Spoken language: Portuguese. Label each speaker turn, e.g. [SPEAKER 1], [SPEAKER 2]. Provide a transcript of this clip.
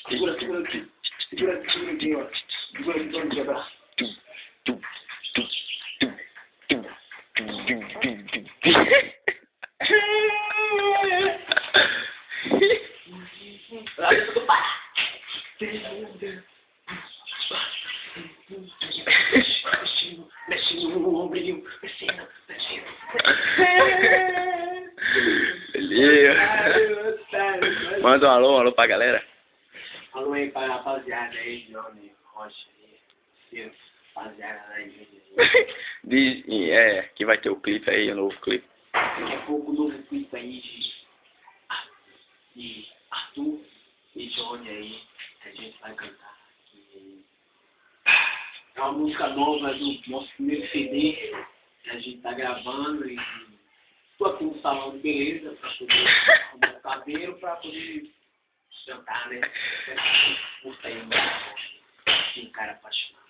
[SPEAKER 1] Segura aqui, ó. Segura aqui pra não quebrar. Mexe no ombrinho, descendo.
[SPEAKER 2] Beleza. Manda um alô pra galera.
[SPEAKER 1] Alô aí pra rapaziada aí, Johnny, Rocha aí, rapaziada da igreja.
[SPEAKER 2] Diz, que vai ter o clipe aí, o novo clipe.
[SPEAKER 1] Daqui a pouco o novo clipe aí de Arthur e Johnny aí, que a gente vai cantar aqui. É uma música nova do nosso primeiro CD, que a gente tá gravando e tô aqui no salão de beleza pra poder arrumar o cabelo, pra poder cantar, né? Curta aí, um cara apaixonado.